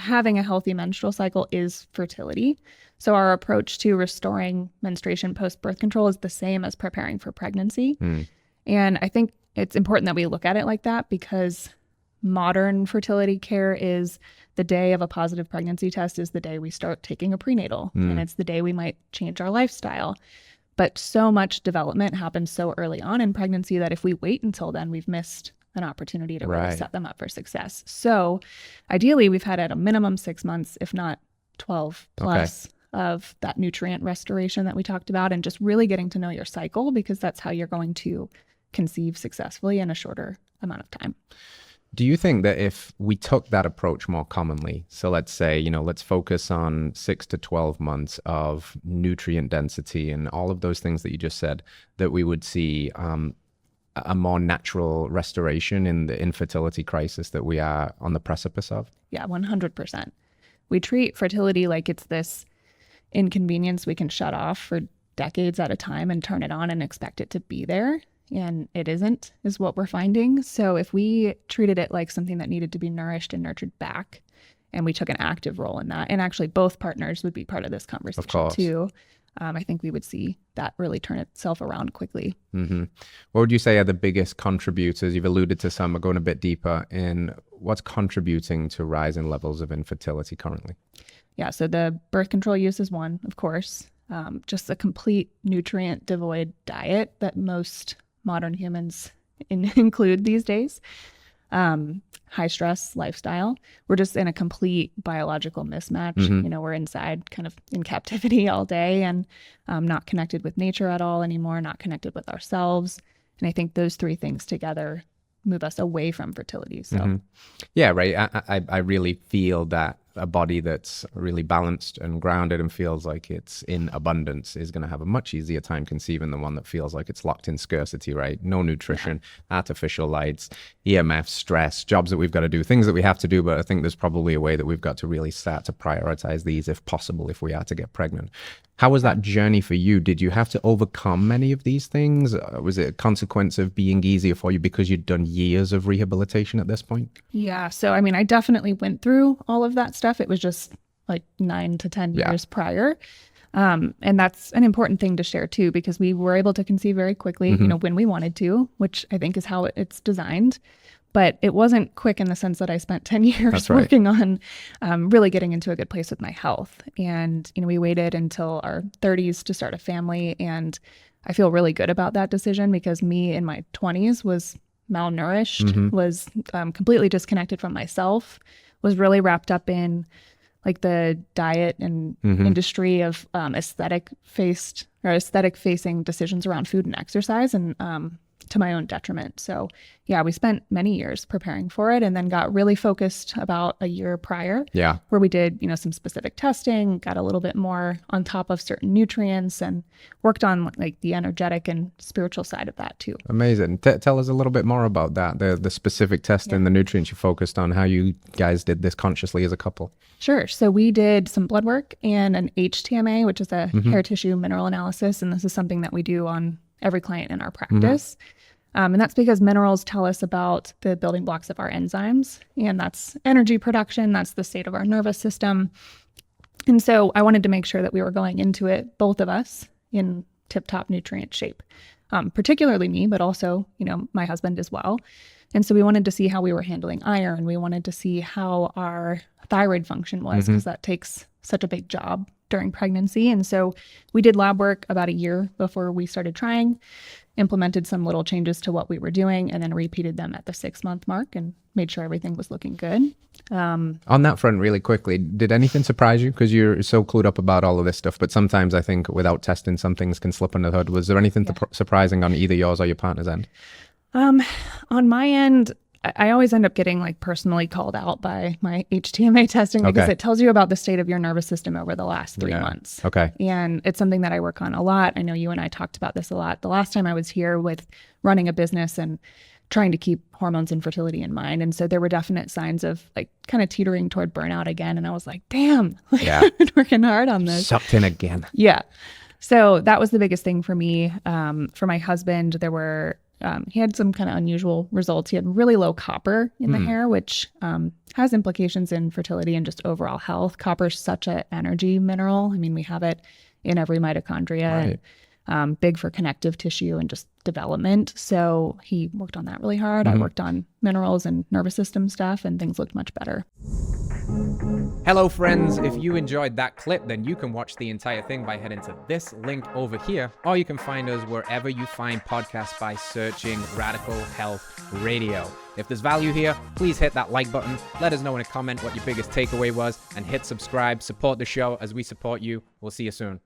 having a healthy menstrual cycle is fertility. So our approach to restoring menstruation post-birth control is the same as preparing for pregnancy. And I think it's important that we look at it like that, because modern fertility care is the day of a positive pregnancy test is the day we start taking a prenatal, and it's the day we might change our lifestyle. But so much development happens so early on in pregnancy that if we wait until then, we've missed an opportunity to really set them up for success. So ideally, we've had at a minimum 6 months, if not 12 plus, of that nutrient restoration that we talked about, and just really getting to know your cycle, because that's how you're going to conceive successfully in a shorter amount of time. Do you think that if we took that approach more commonly, so let's say, let's focus on 6 to 12 months of nutrient density and all of those things that you just said, that we would see a more natural restoration in the infertility crisis that we are on the precipice of? Yeah, 100%. We treat fertility like it's this inconvenience we can shut off for decades at a time and turn it on and expect it to be there. And it isn't, is what we're finding. So if we treated it like something that needed to be nourished and nurtured back, and we took an active role in that, and actually both partners would be part of this conversation too, I think we would see that really turn itself around quickly. What would you say are the biggest contributors? You've alluded to some, but going a bit deeper in what's contributing to rising levels of infertility currently? Yeah, so the birth control use is one, of course. Just a complete nutrient devoid diet that most modern humans include these days. High stress lifestyle. We're just in a complete biological mismatch. We're inside kind of in captivity all day, and not connected with nature at all anymore, not connected with ourselves. And I think those three things together move us away from fertility. So yeah, right. I really feel that a body that's really balanced and grounded and feels like it's in abundance is going to have a much easier time conceiving than one that feels like it's locked in scarcity, right? No nutrition, artificial lights, EMF, stress, jobs that we've got to do, things that we have to do. But I think there's probably a way that we've got to really start to prioritize these if possible, if we are to get pregnant. How was that journey for you? Did you have to overcome many of these things? Was it a consequence of being easier for you because you'd done years of rehabilitation at this point? Yeah. So, I mean, I definitely went through all of that stuff. It was just like 9 to 10 years prior. And that's an important thing to share too, because we were able to conceive very quickly, when we wanted to, which I think is how it's designed. But it wasn't quick in the sense that I spent 10 years working on really getting into a good place with my health. And, we waited until our 30s to start a family. And I feel really good about that decision, because me in my 20s was malnourished, was completely disconnected from myself, was really wrapped up in like the diet and industry of aesthetic facing decisions around food and exercise, and to my own detriment. So yeah, we spent many years preparing for it, and then got really focused about a year prior, where we did, some specific testing, got a little bit more on top of certain nutrients, and worked on like the energetic and spiritual side of that too. Amazing. Tell us a little bit more about that, the specific testing, the nutrients you focused on, how you guys did this consciously as a couple. Sure. So we did some blood work and an HTMA, which is a hair tissue mineral analysis. And this is something that we do on every client in our practice. And that's because minerals tell us about the building blocks of our enzymes, and that's energy production. That's the state of our nervous system. And so I wanted to make sure that we were going into it, both of us, in tip-top nutrient shape, particularly me, but also, my husband as well. And so we wanted to see how we were handling iron. We wanted to see how our thyroid function was, because that takes such a big job during pregnancy. And so we did lab work about a year before we started trying, implemented some little changes to what we were doing, and then repeated them at the 6-month mark and made sure everything was looking good. On that front, really quickly, did anything surprise you? Because you're so clued up about all of this stuff, but sometimes I think without testing, some things can slip under the hood. Was there anything surprising on either yours or your partner's end? On my end, I always end up getting like personally called out by my HTMA testing, because it tells you about the state of your nervous system over the last 3 months. And it's something that I work on a lot. I know you and I talked about this a lot the last time I was here with running a business and trying to keep hormones and fertility in mind. And so there were definite signs of like kind of teetering toward burnout again. And I was like, damn, I've been working hard on this. Sucked in again. Yeah. So that was the biggest thing for me. For my husband, there were he had some kind of unusual results. He had really low copper in the hair, which has implications in fertility and just overall health. Copper is such an energy mineral. I mean, we have it in every mitochondria and big for connective tissue and just development. So he worked on that really hard. I worked on minerals and nervous system stuff, and things looked much better. Hello friends, if you enjoyed that clip, then you can watch the entire thing by heading to this link over here, or you can find us wherever you find podcasts by searching Radical Health Radio. If there's value here, please hit that like button, let us know in a comment what your biggest takeaway was, and hit subscribe, support the show as we support you. We'll see you soon.